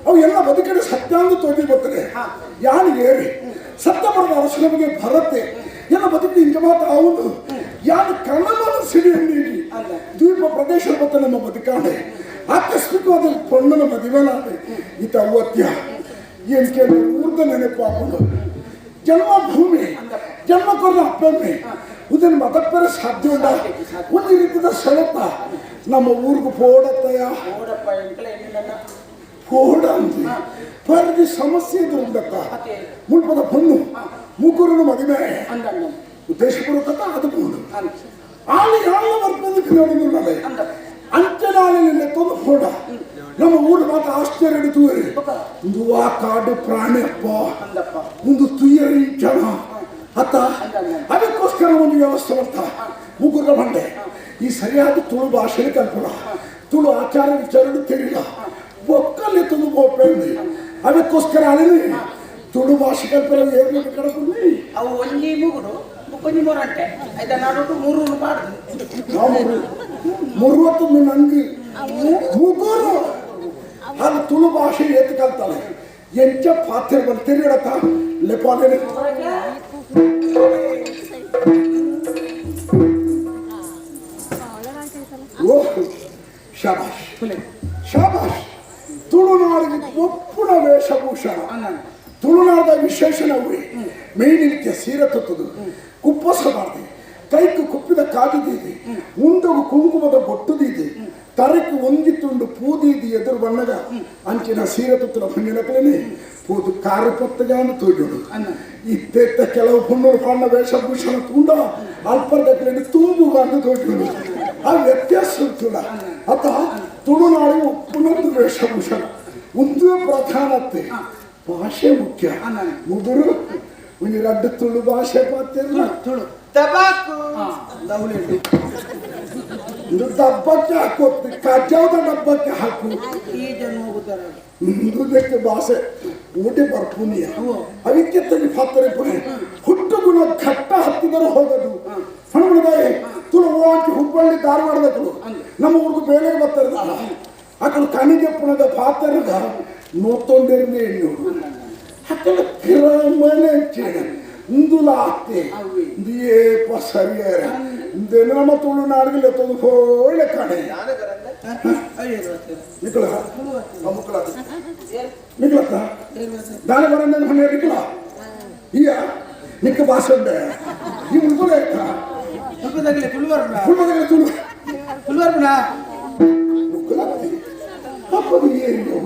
ಅವು ಎಲ್ಲ ಬದುಕಡೆ ಸತ್ಯ ಅಂತ ತೋಟಿ ಬರ್ತದೆ ಯಾನ್ ಏರಿ ಸತ್ಯ ಬರದ ಅವಶ್ಯಕತೆಗೆ ಬರುತ್ತೆ ಎಲ್ಲ ಬದುಕಿ ಇಂಕ ಮಾತ್ರ ಅವನು ಯಾರು ಕಣ್ಣನ್ನು ಸಿಡಿ ನೀಡಿ ದ್ವೀಪ ಪ್ರದೇಶ ಮತ್ತೆ ನಮ್ಮ ಬದುಕಾಣೆ ಆಕಸ್ಮಿಕವಾದ ಪೊಣ್ಣನ ಮದುವೆನಾದೆ ಈತ ಅವತ್ಯ ಏನ್ ಕೇಳಿ ಊರ್ದ ನೆನಪು ಹಾಕೊಂಡು ಜನ್ಮಭೂಮಿ ಜನ್ಮ ಕೊರದ ಅಪ್ಪಮ್ಮೆ ಇದನ್ನು ಮತಪ್ಪರೆ ಸಾಧ್ಯ ಉಂಟ ಒಂದು ರೀತಿಯ ಸೆಳೆತ ನಮ್ಮ ಊರಿಗೂ ಪೋಡತ್ತಯ್ಯ ಪೋಡ ಅಂತ ಪರದಿ ಸಮಸ್ಯೆ ಇದು ಉಂಡಕ್ಕ ಮುಲ್ಪದ ಪೊಣ್ಣು ಮುಗ್ಗುರನು ಮದುವೆ ಉದ್ದೇಶಪೂರ್ವಕ ಅದು ಪೋಡು ಆಳಿ ಆಳ ಬರ್ತದಕ್ಕೆ ನೋಡಿದ್ರೆ ಅಂಚನಾಳಿನಲ್ಲಿ ತೊಂದು ಪೋಡ ನಮ್ಮ ಊರು ಮಾತ್ರ ಆಶ್ಚರ್ಯ ಹಿಡಿತುವರಿ ಒಂದು ಆ ಕಾಡು ಪ್ರಾಣಿ ಅಪ್ಪ ಒಂದು ತುಯ್ಯರಿ ಜನ ಅತ್ತ ಅದಕ್ಕೋಸ್ಕರ ಒಂದು ವ್ಯವಸ್ಥೆ ಬರ್ತ ಮುಗ್ಗುರ ಬಂಡೆ ಈ ಸರಿಯಾದ ತುಳು ಭಾಷೆಯಲ್ಲಿ ಕಲ್ಪನ ತುಳು ಆಚಾರ ವಿಚಾರ ತೆರಿಲ್ಲ ಒಕ್ಕಲ್ಲಿ ತುಳು ಬೋಪೇಂದಿ ಅದಕ್ಕೋಸ್ಕರ ಅಲ್ಲಿ ತುಳು ಭಾಷೆ ಕಲ್ಪನೆ ಏನು ಕಡಪಲ್ಲಿ ಅವು ಒಂಜಿ ಮುಗುಡು ಮುಕ್ಕೊಂಜಿ ಮೂರಂಟೆ ಐದ ನಾಡು ಮೂರು ಮಾಡುದು ಮೂವತ್ತು ನಂಗೆ ಮುಗುರು ಅದು ತುಳು ಭಾಷೆ ಎತ್ತು ಕಲ್ತಾಳೆ ಎಂಚ ಪಾತ್ರೆ ಬರ್ತೀರಿ ಹೇಳತ್ತ ಲೆಪಾನೆ ಶಾಬಾಷ್ ಶಾಬಾಷ್ ತುಳುನಾಡಿಗೆ ಒಪ್ಪುಣ ವೇಷಭೂಷಣ ತುಳುನಾಡ ವಿಶೇಷಣವೇ ಮೇನಿಲ್ಕೆ ಸೀರೆ ತೊತ್ತದು ಕುಪ್ಪಸ ಮಾಡಿದೆ ಕೈಕು ಕುಪ್ಪಿದ ಕಾದಿದೆ ಮುಂದವು ಕುಂಕುಮದ ಬೊಟ್ಟುದಿದೆ ತರಕ್ಕೆ ಒಂದಿತ್ತುಂಡು ಪೂದಿದಿ ಎದುರು ಬಣ್ಣದ ಅಂಚಿನ ಸೀರೆ ತುತ್ತಲ ಹೊಂದಿನಕಲೇನೆ ಪೂದು ಕಾರು ಪತ್ತಗಾನ ತೋಜೋಡು ಇತ್ತೆತ್ತ ಕೆಲವು ಪುಣ್ಣರು ಕಾಣ ವೇಷಭೂಷಣ ತುಂಡ ಅಲ್ಪರ್ದಕ್ಕಲೇನೆ ತುಂಬುಗಾನು ತೋಜೋಡು ಆ ವ್ಯತ್ಯಾಸ ತುಳ ಅತ ತುಳುನಾಡು ಒಪ್ಪುನೊಂದು ವೇಷಭೂಷಣ ಒಂದು ಪ್ರಧಾನತೆ ಭಾಷೆ ಮುಖ್ಯ ಮುದುರು ಒಂದು ರಡ್ಡು ತುಳು ಭಾಷೆ ಪಾತಿರಲ್ಲ ತುಳು ತಬಾಕು ಇದು ಡಬ್ಬಕ್ಕೆ ಹಾಕೋತಿ ಕಜ್ಜಾವದ ಡಬ್ಬಕ್ಕೆ ಹಾಕು ಈ ಜನ ಹೋಗುತ್ತಾರೆ ಮುಂದಕ್ಕೆ ಭಾಷೆ ಊಟಿ ಬರ್ಪುನಿಯ ಅದಕ್ಕೆ ತಗಿ ಪಾತ್ರೆ ಪುಣೆ ಹುಟ್ಟು ಗುಣ ಘಟ್ಟ ಹತ್ತಿದರೂ ಹೋಗೋದು ಹಣದಾಯಿ ತುಳು ಹೋಗಿ ಹುಬ್ಬಳ್ಳಿ ಧಾರವಾಡದ ತುಳು ನಮ್ಮ ಊರಿಗೆ ಬೇಳೆ ಬರ್ತಾರಲ್ಲ ಅಕಡೆ ಕಣಿಗೆ ಪುಣದ ಪಾತ್ರದ ನೋತೊಂಡಿರನೇ ಎಣ್ಣು ಅಕಡೆ ಕಿರಮನೆ ಚೇಣ ಇಂದುಲ ಆಗ್ತೆ ಇಂದಿಯೇ ಸರಿಯಾರ ಇಂದೇನು ನಮ್ಮ ತುಳುನಾಡಿಗೆ ತೊಂದು ಒಳ್ಳೆ ಕಾಣೆ ನಿಖಲ ಮುಕ್ಕಲ ನಿಖಲತ್ತ ದಾನ ಬರಂದ ಹೊಣೆ ನಿಖಲ ಈಗ ನಿಕ್ಕ ಭಾಷೆ ಉಂಡೆ ಈ ಮುಲ್ಕೊಲ ತುಳುವರ್ಗಲೆ ತುಳುವರ್ಗಲೆ ತುಳುವರ್ಗುಣ ಮುಕ್ಕಲ ಅಪ್ಪದು ಏನು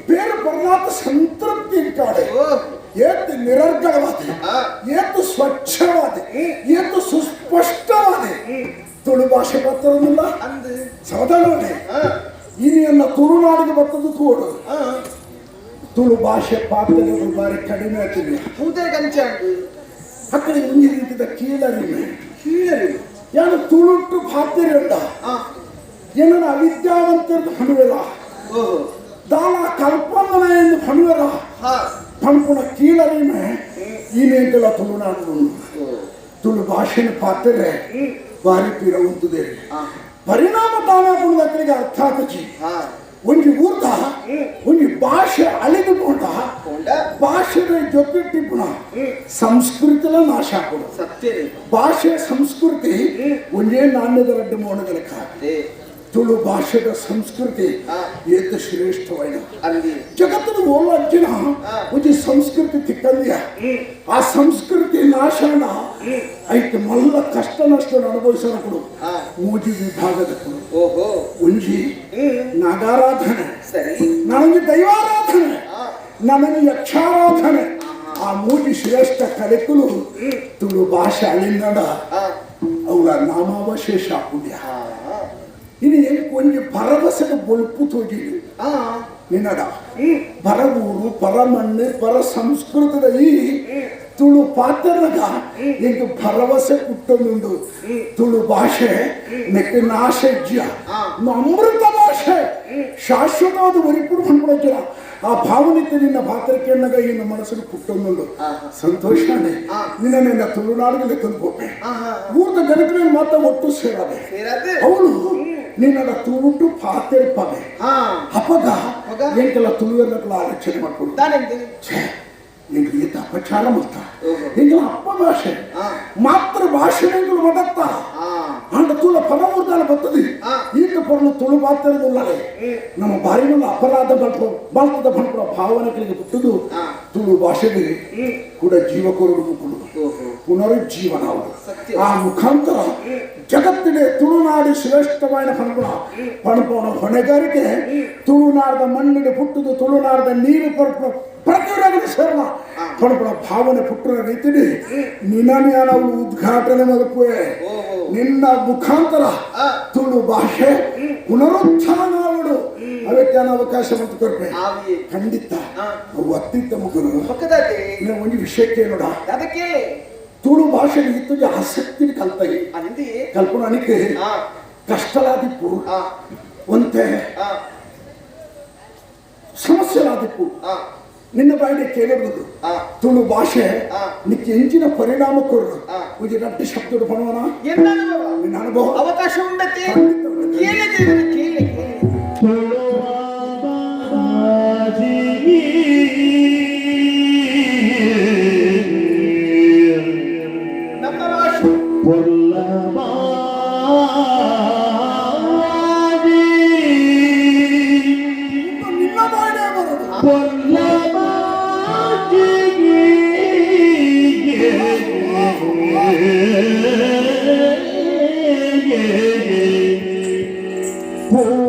ಬೇರೆ ಬರ್ಲಾತ ಸಂತೃಪ್ತಿ ಕಾಡೆ ಏತ್ ನಿರರ್ಗಳವಾದ ಏತ್ ಸ್ವಚ್ಛವಾದ ಏತ್ ಸುಸ್ಪಷ್ಟವಾದ ತುಳು ಭಾಷೆ ಬರ್ತಿರೋದಿಲ್ಲ ಸಾಧಾರಣ ಇನಿಯನ್ನ ತುಳುನಾಡಿಗೆ ಬರ್ತದ್ದು ತೋಡು ತುಳು ಭಾಷೆ ಪಾತ್ರಗಳು ಬಾರಿ ಕಡಿಮೆ ಆಗ್ತಿದೆ ಅಕ್ಕಡೆ ಮುಂಜಿ ರೀತಿಯ ಕೀಳರಿಮೆ ಯಾರು ತುಳುಟ್ಟು ಪಾತ್ರೆಯುಂಡ ಏನನ್ನ ಅವಿದ್ಯಾವಂತರದ್ದು ಹಣುವೆರ ದಾನ ಕಲ್ಪನ ಎಂದು ಹಣುವೆರ ಪಣಪುಣ ಕೀಳರಿಮೆ ಈನೇಂತೆಲ್ಲ ತುಳುನಾಡು ತುಳು ಭಾಷೆನ ಪಾತ್ರೆ ಬಾರಿ ಪೀರ ಉಂಟುದೇ ಪರಿಣಾಮ ದಾನ ಪುಣದಕ್ಕರಿಗೆ ಅರ್ಥ ಆತಚಿ ಒಂಜಿ ಊರ್ದ ಒಂಜಿ ಭಾಷೆ ಅಳಿದುಕೊಂಡ ಭಾಷೆದ ಜೊತೆಟ್ಟಿಪ್ಪುಣ ಸಂಸ್ಕೃತಿಲ ನಾಶ ಆಗೋದು ಭಾಷೆ ಸಂಸ್ಕೃತಿ ಒಂದೇ ನಾಣ್ಯದ ರಡ್ಡು ಮೋಣಗಲಕ ತುಳು ಭಾಷೆದ ಸಂಸ್ಕೃತಿ ಏತ ಶ್ರೇಷ್ಠವಾದ ಜಗತ್ತಿನ ಓಲ ಅಜ್ಜಿನ ಒಂಜಿ ಸಂಸ್ಕೃತಿ ತಿಕ್ಕಂದಿಯ ಆ ಸಂಸ್ಕೃತಿ ನಾಶನ ಐತೆ ಮಲ್ಲ ಕಷ್ಟ ನಷ್ಟ ಅನುಭವಿಸಲು ಮೂಜಿ ವಿಭಾಗದ ಒಂಜಿ ನಾಗಾರಾಧನೆ ನನಗೆ ದೈವಾರಾಧನೆ ನನಗೆ ಯಕ್ಷಾರಾಧನೆ ಆ ಮೂಜಿ ಶ್ರೇಷ್ಠ ಕಲೆಕುಲು ತುಳು ಭಾಷೆ ಅಳಿಂದಡ ಅವಳ ನಾಮಾವಶೇಷ ಪುಣ್ಯ ಇನ್ನು ಕೊಂಚ ಭರವಸೆಗೆ ಬೊಲ್ಪು ತೋಜಿದು ನಿನ್ನಡ ಪರವೂರು ಪರಮಣ್ಣು ಪರ ಸಂಸ್ಕೃತದ ಈ ತುಳು ಪಾತ್ರಗ ಎಂದು ಭರವಸೆ ಕುಟ್ಟೊಂದುಂಡು ತುಳು ಭಾಷೆ ನೆಕ್ಕೆ ನಾಶಜ್ಯ ಅಮೃತ ಭಾಷೆ ಶಾಶ್ವತವಾದ ಒರಿಪುಡು ಮಾಡ್ಕೊಳಕ್ಕಿರ ಆ ಭಾವನಿತ್ಯ ನಿನ್ನ ಪಾತ್ರಕ್ಕೆ ಇನ್ನು ಮನಸ್ಸಿಗೆ ಕುಟ್ಟೊಂದುಂಡು ಸಂತೋಷನೇ ನಿನ್ನ ತುಳುನಾಡಿಗೆ ತಂದುಕೊಟ್ಟೆ ಊರ್ದ ಜನಕ್ಕೆ ಮಾತ್ರ ಒಟ್ಟು ಸೇರದೆ ಅವಳು ನಿನ್ನ ತುಳುಟು ಪಾತ್ರೆ ಪದೆ ಅಪಗ ಎಂಕೆಲ್ಲ ತುಳುವೆಲ್ಲ ಆಲೋಚನೆ ಮಾಡ್ಕೊಂಡು ಎಂಗ್ರೀತ ಅಪಚಾರ ಮತ್ತ ಎಂಗೆಲ್ಲ ಅಪ್ಪ ಭಾಷೆ ಮಾತೃ ಭಾಷೆ ಎಂಗಳು ಮದತ್ತ ಅಂಡ ತುಳ ಪದಮೂರ್ತಾಲ ಬರ್ತದೆ ಈಗ ಪೊರ್ಲು ತುಳು ಮಾತಾಡೋದಿಲ್ಲದೆ ನಮ್ಮ ಬಾರಿನಲ್ಲಿ ಅಪರಾಧ ಬಲ್ಪದ ಬಂಪುರ ಭಾವನೆಗಳಿಗೆ ಬಿಟ್ಟುದು ತುಳು ಭಾಷೆಗೆ ಕೂಡ ಜೀವಕೋರು ಪುನರುಜ್ಜೀವನ ಅವರು ಆ ಮುಖಾಂತರ ಜಗತ್ತಿನ ತುಳುನಾಡು ಶ್ರೇಷ್ಠವಾದ ಪಣಪೋಣ ಹೊಣೆಗಾರಿಕೆ ತುಳುನಾಡದ ಮಣ್ಣಿಗೆ ಪುಟ್ಟುದು ತುಳುನಾಡದ ನೀರು ಪ್ರತಿಯೊಬ್ಬರ ಸೇರಣ ಪಣಪಣ ಭಾವನೆ ಪುಟ್ಟರ ರೀತಿಯಲ್ಲಿ ನಿನ್ನ ಉದ್ಘಾಟನೆ ಮಲಪುವೆ ನಿನ್ನ ಮುಖಾಂತರ ತುಳು ಭಾಷೆ ಪುನರುತ್ಥಾನ ಮಾಡು ಅದಕ್ಕೆ ಅವಕಾಶ ಮತ್ತು ಕೊಡ್ಬೇ ಖಂಡಿತ ಅವು ಅತ್ಯುತ್ತಮಗಳು ಒಂದು ವಿಷಯಕ್ಕೆ ನೋಡ ಅದಕ್ಕೆ ತುಳು ಭಾಷೆಗೆ ಇತ್ತು ಆಸಕ್ತಿ ಕಲ್ತಾಗಿ ಕಲ್ಪನಾ ಅನಿಕೆ ಕಷ್ಟಲಾದಿಪ್ಪು ಒಂತೆ ಸಮಸ್ಯೆಲಾದಿಪ್ಪು ನಿನ್ನ ಬಾಯಿಗೆ ಕೇಳಿರುವುದು ತುಳು ಭಾಷೆ ನಿಕ್ಕೆ ಎಂಚಿನ ಪರಿಣಾಮ ಕೊಡು ಒಂದು ರಟ್ಟಿ ಶಬ್ದ ಪಣವನ ನಿನ್ನ ಅನುಭವ ಅವಕಾಶ ಉಂಡತೆ ನಮ್ಮ ಭಾಷೆ ನಿನ್ನ ಬಾಯಿಗೆ ಬರೋದು Oh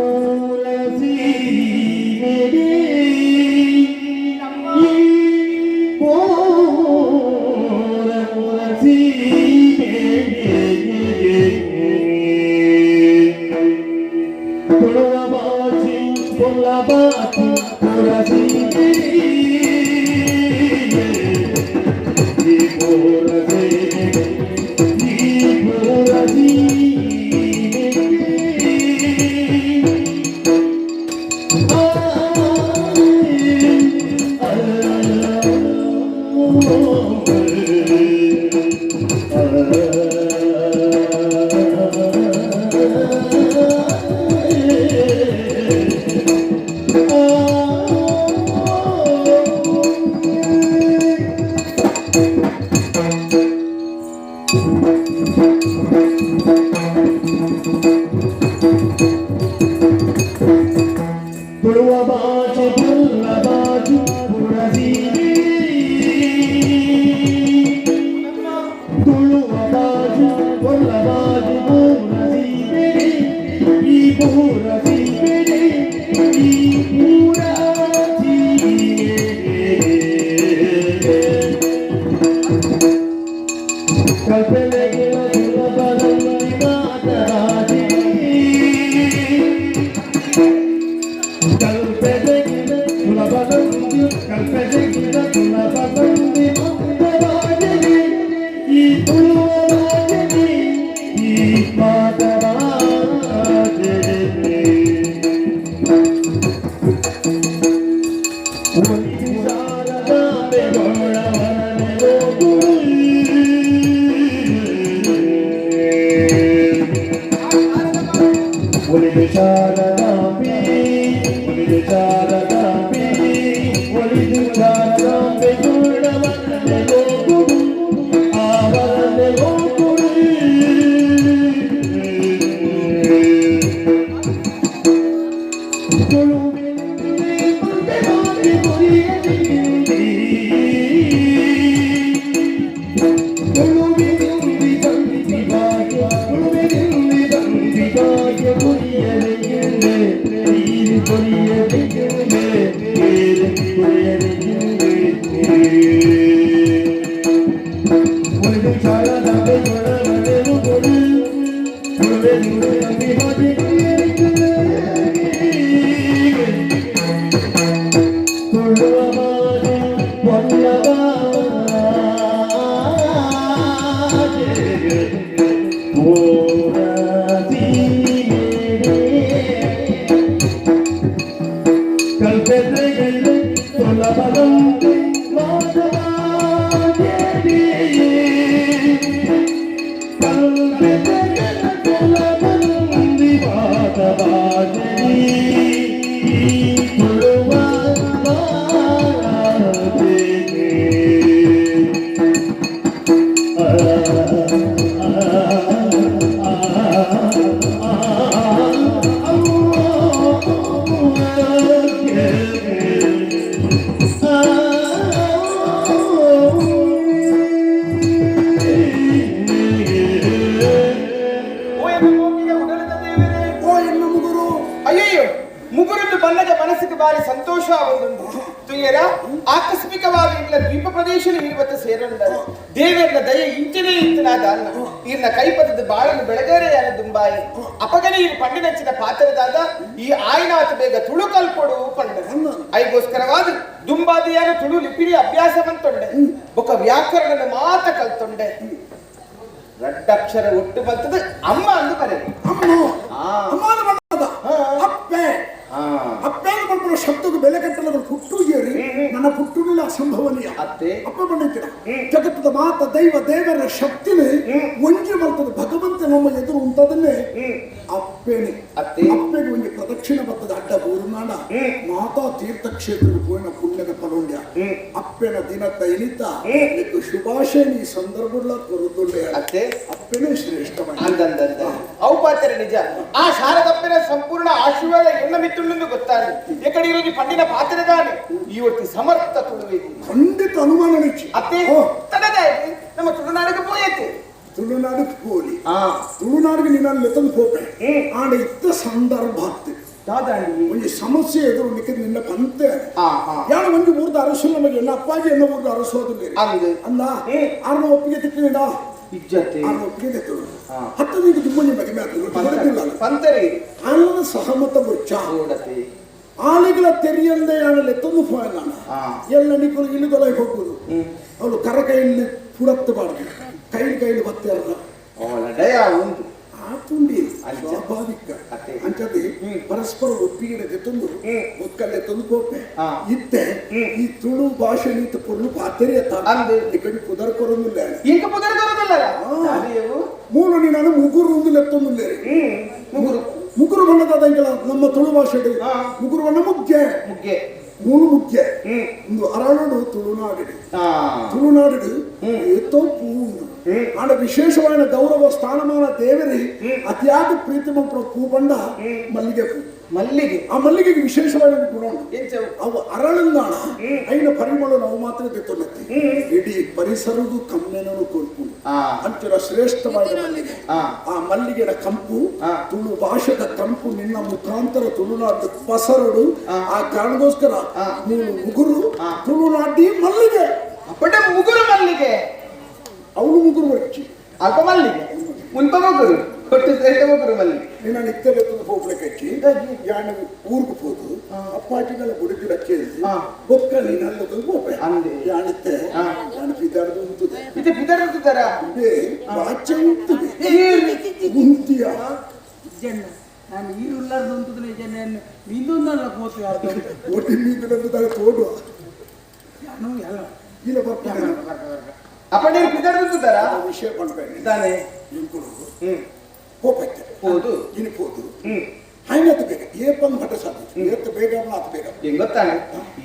ಆಕಸ್ಮಿಕವಾಗಿ ಇಲ್ಲ ದ್ವೀಪ ಪ್ರದೇಶ ಇವತ್ತು ಸೇರಂಡ ದೇವರ ದಯ ಇಂಚಿನೇ ಇಂಚಿನಾದ ಅನ್ನ ಇನ್ನ ಕೈಪದ ಬಾಳನ್ನು ಬೆಳಗರೆಯಾನ ದುಂಬಾಯಿ ಅಪಗನೆ ಈ ಪಂಡಿನಂಚಿನ ಪಾತ್ರದಾದ ಈ ಆಯ್ನಾಥ ಬೇಗ ತುಳು ಕಲ್ಪೊಡು ಪಂಡ ಐಗೋಸ್ಕರವಾದ ದುಂಬಾದಿಯಾನ ತುಳು ಲಿಪಿಡಿ ಅಭ್ಯಾಸವಂತೊಂಡೆ ಬೊಕ್ಕ ವ್ಯಾಕರಣನ ಮಾತ ಕಲ್ತೊಂಡೆ ರಡ್ಡಕ್ಷರ ಒಟ್ಟು ಬರ್ತದೆ ಅಮ್ಮ ಅಂದು ಬರೆ ಅಪ್ಪೆ ಅಪ್ಪೇನು ಮಾಡ್ಕೊಳ್ಳೋ ಶಬ್ದಕ್ಕೆ ಬೆಲೆ ಕಟ್ಟಲು ಹುಟ್ಟುಗೇರಿ ನನ್ನ ಹುಟ್ಟುಗಳ ಅಸಂಭವನೀಯ ಅತ್ತೆ ಅಪ್ಪ ಬಂದಿದ್ದೀರ ಜಗತ್ತದ ಮಾತ ದೈವ ದೇವರ ಶಕ್ತಿನೇ ಒಂಜಿ ಬರ್ತದೆ ಭಗವಂತ ನಮ್ಮ ಎದುರು ಉಂಟದನ್ನೇ ಅಪ್ಪೇನೆ ಅಪ್ಪೆಗೆ ಒಂದು ಪ್ರದಕ್ಷಿಣೆ ಬರ್ತದೆ ಅಡ್ಡ ಊರುನಾಡ ಮಾತಾ ತೀರ್ಥಕ್ಷೇತ್ರದ ಪೋಯಿನ ಪುಣ್ಯದ ಫಲೋಂಡ್ಯ ಅಪ್ಪೆನ ದಿನತ್ತ ಎನಿತ ಶುಭಾಶಯ ಈ ಸಂದರ್ಭಗಳ ಕೊರದುಳ್ಳೆ ಅತ್ತೆ ಅಪ್ಪೆನೇ ಶ್ರೇಷ್ಠವಾಗಿ ಔಪಾತ್ಯರ ನಿಜ ಆ ಶಾರದಪ್ಪನ ಸಂಪೂರ್ಣ ಆಶೀರ್ವಾದ ಎಣ್ಣ ಮಿತ್ತುಂಡು ಗೊತ್ತಾನೆ ಎಕಡೆ ಇರೋದು ಪಂಡಿನ ಪಾತ್ರದಾನೆ ಇವತ್ತು ಸಮರ್ಥ ತುಳುವೆ ಖಂಡಿತ ಅನುಮಾನ ನಿಚ್ಚಿ ಅತ್ತೆ ತಡದ ನಮ್ಮ ತುಳುನಾಡಿಗೆ ಪೋಯತ್ತೆ ತುಳುನಾಡಿಗೆ ಪೋಲಿ ತುಳುನಾಡಿಗೆ ನಿನ್ನಲ್ಲಿ ಎತ್ತಲು ಹೋಪೆ ಆಡ ಇತ್ತ ಸಂದರ್ಭ ಆಗ್ತದೆ ಒಂದು ಸಮಸ್ಯೆ ಎದುರು ನಿಕ್ಕದ ನಿನ್ನ ಬಂತೆ ಯಾರು ಒಂದು ಊರ್ದ ಅರಸು ನಮಗೆ ಎಲ್ಲ ಅಪ್ಪಾಜಿ ಎಲ್ಲ ಊರ್ದ ಅರಸೋದಿಲ್ಲ ಅಲ್ಲ ಆರ್ನ ಒಪ್ಪಿಗೆ ತಿಕ್ಕಿಡ ಇಜ್ಜತೆ ಆರ್ನ ಒಪ್ಪಿಗೆ ತೆತ್ತಳು ಹತ್ತದೀಗ ತುಂಬನೇ ಮಹಿಮೆ ಆಗ್ತದೆ ಪಂತರಿ ಆಲನ ಸಹಮತ ಬುಚ್ಚ ಆಲಿಗಳ ತೆರಿಯಂದೆ ಆಮೇಲೆ ಎತ್ತೊಂದು ಫೋನ್ ನಾನು ಎಲ್ಲ ನಿಕ್ಕಲು ಇಲ್ಲಿದೊಳಗೆ ಹೋಗುದು ಅವಳು ಕರ ಕೈಯಲ್ಲಿ ಪುಡತ್ತು ಬಾರ್ದು ಕೈಲಿ ಬತ್ತೆ ಅಲ್ಲ ಉಂಟು ಆತುಂಡಿ ಸ್ವಾಭಾವಿಕ ಅಂಚದೆ ಪರಸ್ಪರ ಒಪ್ಪಿಗೆ ತೆತ್ತೊಂದು ಒಕ್ಕಲ್ಲೇ ತಂದು ಹೋಪೆ ಇತ್ತೆ ಈ ತುಳು ಭಾಷೆ ನೀತ ಪುರ್ಲು ಪಾತೆರಿ ಕಡೆ ಪುದರ್ ಕೊರೊಂದಿಲ್ಲ ಈಗ ಪುದರ್ ಕೊರೊಂದಿಲ್ಲ ಮೂಲ ನಾನು ಮುಗುರು ಒಂದು ಲೆತ್ತೊಂದಿಲ್ಲ ಮುಗುರು ಬಣ್ಣದ ನಮ್ಮ ತುಳು ಭಾಷೆ ಮುಗುರು ಬಣ್ಣ ಮುಗ್ಗೆ ಮೂಲು ಮುಖ್ಯ ಒಂದು ಅರಳಡು ತುಳುನಾಡು ಎತ್ತೋ ಪೂರ್ಣ ಆಡ ವಿಶೇಷವಾದ ಗೌರವ ಸ್ಥಾನಮಾನ ದೇವರಿ ಅತಿಯಾದ ಪ್ರೀತಿ ಮಕ್ಕಳು ಪೂ ಬಂಡ ಮಲ್ಲಿಗೆ ಪೂ ಆ ಮಲ್ಲಿಗೆಗೆ ವಿಶೇಷವಾದ ಗುಣ ಅವು ಅರಳಿಂದಾಣ ಐನ ಪರಿಮಳ ನಾವು ಮಾತ್ರ ತೆತ್ತೊಲ್ಲತ್ತಿ ಇಡೀ ಪರಿಸರದು ಕಮ್ಮೆನೂ ಕೋಲ್ಕೊಂಡು ಅಂಚರ ಶ್ರೇಷ್ಠವಾದ ಮಲ್ಲಿಗೆ ಆ ಮಲ್ಲಿಗೆಯ ಕಂಪು ತುಳು ಭಾಷೆದ ಕಂಪು ನಿನ್ನ ಮುಖಾಂತರ ತುಳುನಾಡು ಪಸರಡು ಆ ಕಾರಣಗೋಸ್ಕರ ನೀನು ಮುಗುರು ತುಳುನಾಡಿ ಮಲ್ಲಿಗೆ ಮುಗುರು ಮಲ್ಲಿಗೆ ಅವಳು ಮುಗುರು ಬಚ್ಚಿ ಅಲ್ಪ ಮಲ್ಲಿಗೆ ಮುಲ್ಪ ಮುಗುರು ಕೊಟ್ಟು ಶ್ರೇಷ್ಠ ಮುಗುರು ಮಲ್ಲಿಗೆ ನಿನ್ನ ನಿತ್ಯ ಹೋಗ್ಲೆ ಕಚ್ಚಿ ಯಾನ ಊರ್ಗೆ ಹೋದು ಅಪ್ಪಾಜಿಗಳ ಗುಡಿಗಿಡ ಕೇಳಿ ಬೊಕ್ಕ ನೀನಲ್ಲದು ಹೋಪೆ ಯಾಣಿತ್ತೆ ನಾನು ಪಿದಾರದು ಉಂಟುದೆ ಇದು ಪಿದಾರದುತ್ತಾರ ಇದೇ ವಾಚ ಉಂಟುದೆ ಉಂಟಿಯ ಜನ್ನ ನಾನು ಈ ಉಳ್ಳಾರ್ದು ಉಂಟುದ್ರೆ ಜನ ಮೀದೊಂದಲ್ಲ ಕೋತು ಯಾರು ಒಟ್ಟಿ ಮೀದೊಂದು ತರ ತೋಡುವ ನಾನು ಎಲ್ಲ ಇಲ್ಲ ಬರ್ತಾನೆ ಅಪ್ಪ ನೀನು ಪಿದಾರದುತ್ತಾರ ವಿಷಯ ಕೊಂಡ್ಬೇಡಿ ತಾನೆ ನಿಂತ್ಕೊಳ್ಳೋದು ಹೋಗ್ಬೇಕು ಹೋದು ಇನ್ನು ಹೋದು ಹಂಗತ್ತು ಬೇಗ ಏಪಂಗ್ ಮಠ ಸಾಧ್ಯ ಎತ್ತು ಬೇಗ ಅದು ಬೇಗ ಹೆಂಗ್ ಗೊತ್ತಾನೆ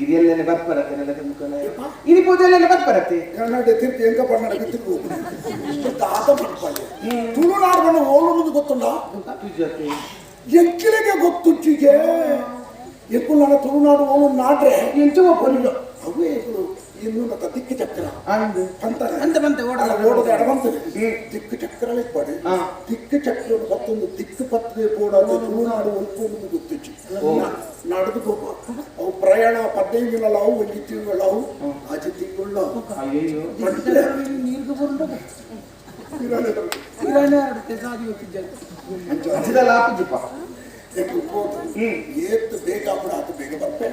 ಇದೆಲ್ಲೆಲ್ಲ ಬರ್ಬರತ್ತೆ ನೆಲದ ಮುಖನ ಇದು ಪೂಜೆಲ್ಲೆಲ್ಲ ಬರ್ಬರತ್ತೆ ಕನ್ನಡ ತಿರ್ತಿ ಹೆಂಗ ಪನ್ನಡ ತಿರ್ಗಿ ಹೋಗ್ಬಿಟ್ಟು ಆತ ಮಾಡ್ಕೊಳ್ಳಿ ತುಳುನಾಡು ಬಣ್ಣ ಓಲುವುದು ಗೊತ್ತುಂಡ ಎಕ್ಕಿಲಿಗೆ ಗೊತ್ತುಚ್ಚಿಗೆ ಎಕ್ಕುಲ್ ನಾನು ತುಳುನಾಡು ಓಲು ನಾಡ್ರೆ ಎಂಚು ಒಪ್ಪಲಿಲ್ಲ ಅವೇ ಇನ್ನು ದಿಕ್ಕು ಚಕ್ರ ಅಂತಾರೆ ಓಡೋದು ಎಡಬಂತದೆ ದಿಕ್ಕು ಚಕ್ರ ಪಡಿ ದಿಕ್ಕು ಚಕ್ರ ಮತ್ತೊಂದು ದಿಕ್ಕು ಪತ್ರೆ ಕೂಡೋದು ತುಳುನಾಡು ಒಲ್ಪೊಂದು ಗೊತ್ತಿಚ್ಚಿ ನಡೆದು ಹೋಗ ಅವು ಪ್ರಯಾಣ 15 ದಿನಗಳು ಅವು 1 ತಿಂಗಳು ಅವು 5 ತಿಂಗಳು ನೀರ್ಗೆ ಬರುಂಡ ಏತ್ತು ಬೇಕಾಪಡ ಅದು ಬೇಗ ಬರ್ತೆ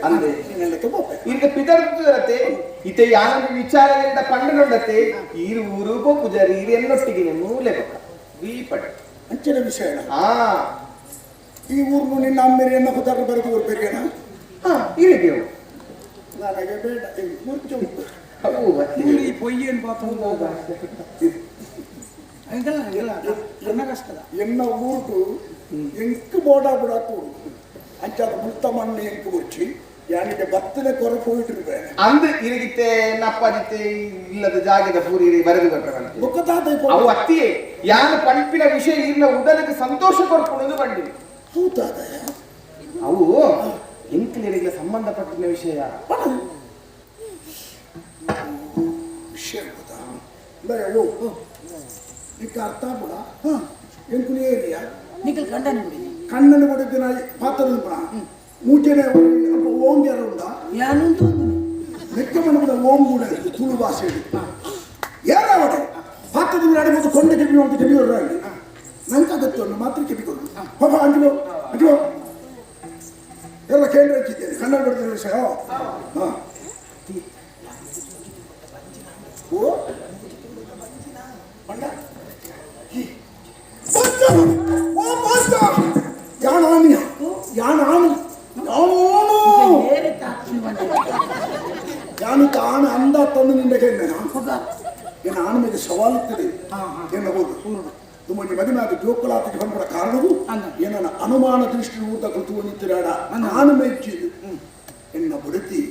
ಈಗ ಪಿತರತೆ ಇತೆ ಯಾನ ವಿಚಾರದಿಂದ ಪಂಡನೊಂಡತೆ ಈರು ಊರು ಪೂಜಾರಿ ಹಿರಿಯನ್ನೊಟ್ಟಿಗೆ ಮೂಲೆ ವೀಪಟ ಅಂಚಿನ ವಿಷಯ ಈ ಊರ್ನು ನಿನ್ನ ಅಮ್ಮೆರಿಯನ್ನ ಪುದಾರ ಬರೆದು ಊರ್ಬೇಕೇನ ಇರಿಗೆ ನನಗೆ ಬೇಡ ಮುಚ್ಚು ಪೊಯ್ಯನ್ ಪಾತ್ರ ಎನ್ನ ಊರ್ದು ಎಂಕು ಬೋಡ ಬಿಡಾತು ಅಂಚಾದ ಮುಕ್ತ ಮಣ್ಣು ಎಂಕು ಮುಚ್ಚಿ ಯಾನಿಗೆ ಬತ್ತಲೆ ಕೊರ ಹೋಯಿಟ್ಟಿರ್ಬೇ ಅಂದ್ ಇರಿಗಿತ್ತೆ ನಪ್ಪಾಜಿತ್ತೆ ಇಲ್ಲದ ಜಾಗದ ಪೂರಿ ಬರೆದು ಬರ್ತಾರೆ ಅವು ಅತ್ತಿಯೇ ಯಾನ ಪಂಪಿನ ವಿಷಯ ಇಲ್ಲ ಉಡಲಕ್ಕೆ ಸಂತೋಷ ಕೊಡ್ಕೊಳ್ಳೋದು ಬಂಡಿ ತೂತಾದ ಅವು ಎಂಕ್ಲಿಯರಿಗೆ ಸಂಬಂಧಪಟ್ಟಿನ ವಿಷಯ ವಿಷಯ ಗೊತ್ತಾ ಈಗ ಅರ್ಥ ಬಿಡ ಎಂಕುಲಿ ಏರಿಯಾ ನಿಖಲ್ ಕಣ್ಣನ್ನು ಕೊಡಿದ್ದಿನ ಪಾತ್ರ ಮೂಚೆನೆ ಓಂಗ್ಯಾರ ಉಂಡ ಯಾನು ಲೆಕ್ಕ ಮಣ್ಣದ ಓಂ ಕೂಡ ತುಳು ಭಾಷೆ ಯಾರಾವಡೆ ಪಾತ್ರದ ಆಡಿಬೋದು ಕೊಂಡೆ ಕೆಮ್ಮಿ ಅಂತ ಕೆಮ್ಮಿವರಾಗಿ ನಂಗೆ ಅಗತ್ಯ ಮಾತ್ರ ಕೆಮ್ಮಿಕೊಂಡು ಪಾಪ ಅಂಜು ಅಂಜು ಎಲ್ಲ ಕೇಂದ್ರ ಹಚ್ಚಿದ್ದೇನೆ ಕನ್ನಡ ಬಿಡ್ತೀನಿ ವಿಷಯ ಹಾಂ ಓ ಬಂಡ ಯಾಣಾನಿಯ ಯಾಣಾನು ಯಾನಿಕ ಆನೆ ಅಂದ ತಂದು ನಿಂದ ಕೇಳಿದೆ ಏನು ಆನೆ ಮೇಲೆ ಸವಾಲುತ್ತದೆ ಎನ್ನಬಹುದು ತುಮಂಜಿ ಮದುವೆ ಆದ ಜೋಕಲಾತಿಗೆ ಬಂದ ಕಾರಣವು ಏನನ್ನ ಅನುಮಾನ ದೃಷ್ಟಿ ಊಟ ಕೃತು ನಿಂತಿರಾಡ ನಾನು ಮೆಚ್ಚಿದು ಎನ್ನ ಬುಡತಿ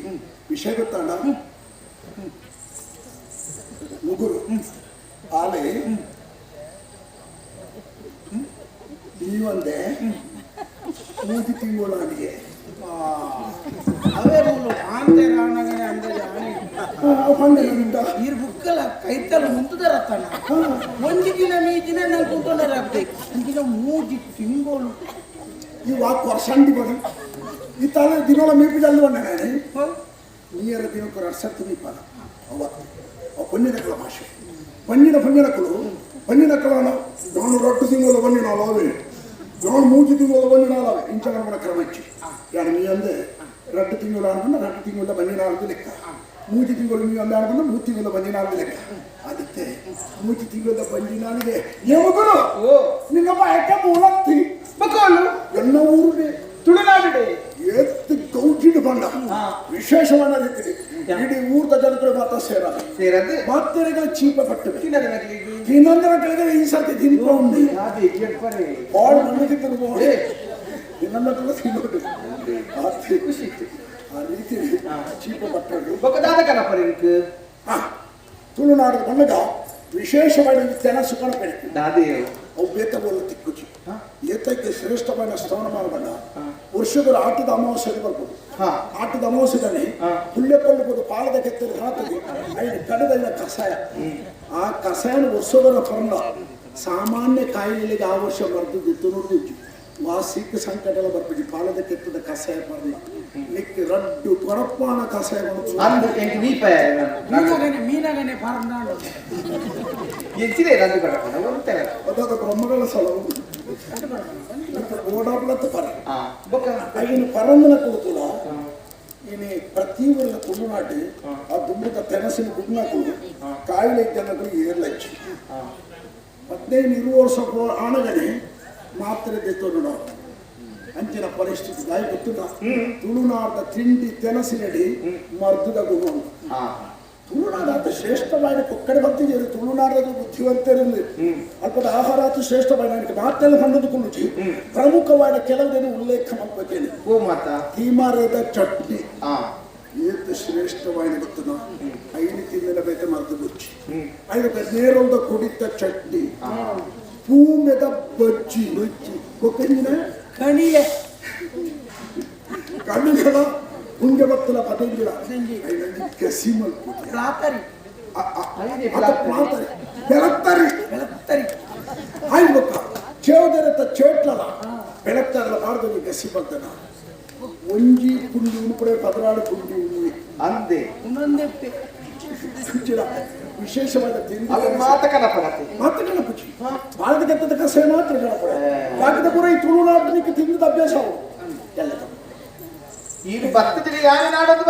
ವಿಷಯ ಗೊತ್ತಾಡ ಮುಗುರು ಆಲೆ ನೀವಂದೆ 3 ತಿಂಗಳು ನನಗೆ ಅವೇ ರೂಲು ಆಂತೆ ರಾಣಗನೆ ಅಂದೆ ಇರ್ ಬುಕ್ಕಲ್ಲ ಕೈತಲ್ಲ ಮುಂತದರತ್ತಾನ ಒಂದು ದಿನ ನೀ ದಿನ ನಾನು ಕುಂತ್ಕೊಂಡಾಗ್ಬೇಕು ದಿನ 3 ತಿಂಗಳು ಇವಾಗ ವರ್ಷಂಡಿ ಬರು ಈ ತಲೆ ದಿನಗಳ ಮೀಪಿದಲ್ಲಿ ಬಂದೆ ನಾನು ನೀರ ದಿನಕ್ಕೆ ಅರ್ಸತ್ತು ಮೀಪಾಲ ಅವತ್ತು ಪನ್ನಿನಕಲ ಭಾಷೆ ಪನ್ನಿನಕಲು ಪನ್ನಿನಕಲನ ನಾನು 2 ತಿಂಗಳು ಬನ್ನಿ ನಾವು ಅವೇ ನಾನು 3 ತಿಂಗಳು ಬನ್ನಿ ನಾವು ಇಂಚನ ಕೂಡ ಕ್ರಮ ಇಚ್ಚಿ ಯಾರು ನೀ ಅಂದೆ 2 ತಿಂಗಳು ಆಡ್ಕೊಂಡು 2 ತಿಂಗಳ ಬನ್ನಿನಾಲ್ದು ಲೆಕ್ಕ 3 ತಿಂಗಳು ನೀವು ಅಂದೆ ಆಡ್ಕೊಂಡು 3 ತಿಂಗಳ ಬನ್ನಿನಾಲ್ದು ಲೆಕ್ಕ ಅದಕ್ಕೆ 3 ತಿಂಗಳ ಬನ್ನಿನಾಲಿಗೆ ಏಮಗಳು ನಿಂಗಪ್ಪ ಯಾಕೆ ಮೂಲತ್ತಿ ಮಕ್ಕಳು ಎನ್ನ ಊರುಡೆ ತುಳುನಾಡುಡೆ ಎತ್ತು ಗೌಜಿಡು ಬಂಡ ವಿಶೇಷವಾದ ರೀತಿ ಇಡೀ ಊರ್ದ ಜನಗಳು ಮಾತ್ರ ಸೇರದೆ ಮಾತ್ರೆಗಳ ಚೀಪ ಪಟ್ಟವೆ ತಿನ್ನಂದ್ರ ಕೆಳಗಡೆ ಈ ಸರ್ತಿ ತಿನ್ಕೊಂಡು ಬಾಳ್ ಮನೆಗೆ ತಿನ್ಬೋದು ಇನ್ನೊಂದು ತಿನ್ನೋದು ಖುಷಿ ಆ ರೀತಿ ಚೀಪ ಪಟ್ಟರು ಬೊಕ್ಕದಾದ ಕನಪರಿಗೆ ತುಳುನಾಡು ಬಂದಾಗ ವಿಶೇಷವಾಗಿ ಜನ ಸುಖನ ಬೆಳಕು ದಾದೆಯು ಅವು ಬೇತ ಬೋಲ ತಿಕ್ಕುಚಿ ಏತಕ್ಕೆ ಶ್ರೇಷ್ಠమైన ಸ್ಥಾನಮಾನ ಬಂದ ವರ್ಷಗಳ ಆಟದ ಅಮಾವಾಸ್ಯೆ ಬರ್ಬೋದು ಆಟದ ಅಮಾವಾಸ್ಯದಲ್ಲಿ ಹುಲ್ಲೆಕೊಳ್ಳಬಹುದು ಪಾಲದ ಕೆತ್ತಲು ಹಾಕದೆ ಐದು ಕಡದ ಕಷಾಯ ಆ ಕಷಾಯನ ವರ್ಷಗಳ ಫರ್ಮ ಸಾಮಾನ್ಯ ಕಾಯಿಲೆಗೆ ಆ ವರ್ಷ ಬರ್ದಿದ್ದು ನೋಡಿದ್ದು ವಾಸಿಕ ಸಂಕಟಗಳ ಬರ್ಬಿಟ್ಟು ಪಾಲದ ಕೆತ್ತದ ಕಷಾಯ ಬರ್ಲ ನಿಕ್ಕೆ ರಡ್ಡು ಕೊರಪ್ಪಾನ ಕಷಾಯ ಮೀನಗನೆ ಪರಂದಾಡು ಎಚ್ಚಿದೆ ರಂದು ಅದಾದ ಬ್ರಹ್ಮಗಳ ಸಲವು ಓಡಾಡ್ಲತ್ತ ಪರ ಆಗಿನ ಪರಂದನ ಕೊಡ್ತದ ಇನಿ ಪ್ರತಿ ಊರಿನ ತುಳುನಾಟಿ ಆ ದುಂಬಿದ ತೆನಸಿನ ಗುಡ್ನಾಕು ಕಾಯಿಲೆ ಜನಗಳು ಏರ್ಲಚ್ಚಿ 15-20 ವರ್ಷ ಆಣಗನೆ ಮಾತ್ರೆ ತೆತ್ತೋಡು ನಾವು ಅಂಚಿನ ಪರಿಸ್ಥಿತಿ ದಾಯಿ ಗೊತ್ತಿಲ್ಲ ತುಳುನಾಡದ ತಿಂಡಿ ತೆನಸಿನಡಿ ಮರ್ದದ ಗುಣ ತುಳುನಾಡ ಶ್ರೇಷ್ಠವಾದ ಕೊಕ್ಕಡೆ ಬರ್ತಿದ್ದೀರಿ ತುಳುನಾಡದ ಬುದ್ಧಿವಂತರಲ್ಲಿ ಅಲ್ಪದ ಆಹಾರ ಶ್ರೇಷ್ಠವಾದ ಮಾತೆಲ್ಲ ಕಂಡುಕೊಂಡು ಪ್ರಮುಖವಾದ ಕೆಲವರೇನು ಉಲ್ಲೇಖ ಮಾಡ್ಬೇಕೇನೆ ತೀಮಾರದ ಚಟ್ನಿ ಏತು ಶ್ರೇಷ್ಠವಾದ ಗೊತ್ತು ಐದು ತಿಂಗಳ ಬೇಕ ಮರ್ದು ಬುಚ್ಚಿ ಐದು ನೇರೊಂದ ಕುಡಿತ ಚಟ್ನಿ ಪೂಮೆದ ಬಜ್ಜಿ ಗೊತ್ತಿನ ಕಣಿಯ ಕಣಿಗಳ ಹುಂಗೆ ಬತ್ತಲ ಪದಂಗಿಳ ಕಸಿ ಬೆಳತ್ತರಿ ಆಯ್ಬೇಕ ಚೇವದರತ್ತ ಚೇಟ್ಲದ ಬೆಳತ್ತರಲ್ಲ ಮಾಡಿದ್ರೆ ಗಸಿ ಬರ್ತನ ಒಂಜಿ ಪುಂಡಿ ಉಣ್ಪಡೆ ಪದರಾಡು ಪುಂಡಿ ಉಣ್ಣಿ ಅಂದೆ ವಿಶೇಷವಾದ ತಿಂಡಿ ಮಾತಕನ ಪುಚ್ಚಿ ಭಾರತ ಕೆತ್ತದ ಕಸೆ ಮಾತ್ರ ಗಣಪಡೆ ಬಾಕಿದ ಪುರ ಈ ತುಳುನಾಡನಿಗೆ ತಿಂದಿದ ಅಭ್ಯಾಸ ಅವು ಎಲ್ಲ ಈಗ ಬರ್ತದಿರಿ ಯಾರು ನಾಡೋದು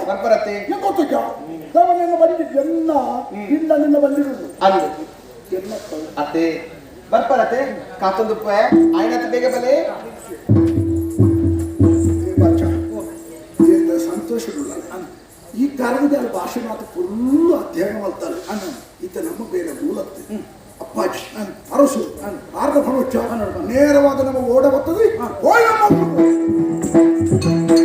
ಬರ್ಬರತ್ತೆ ಗೊತ್ತಿದ್ದ ನಿನ್ನ ಬಂದಿದ್ದು ಎಲ್ಲ ಇಲ್ಲ ನಿನ್ನ ಬಂದಿರುವುದು ಅದು ಅತ್ತೆ ಬರ್ಬರತ್ತೆ ಕಾತೊಂದು ಆಯ್ನತ್ತ ಬೇಗ ಬಲೆ ಸಂತೋಷವಿಲ್ಲ ಈ ಕಾರಣದ ಭಾಷೆ ಮಾತು ಫುಲ್ಲು ಅಧ್ಯಯನ ಮಾಡ್ತಾರೆ ಈತ ನಮ್ಮ ಬೇರೆ ಮೂಲತ್ತೆ ಅಪ್ಪಾಜಿ ಅರಸು ಆರ್ಧ ಫಣೋಚ್ಚ ನೇರವಾದ ನಮ್ಮ ಓಡ ಬರ್ತದೆ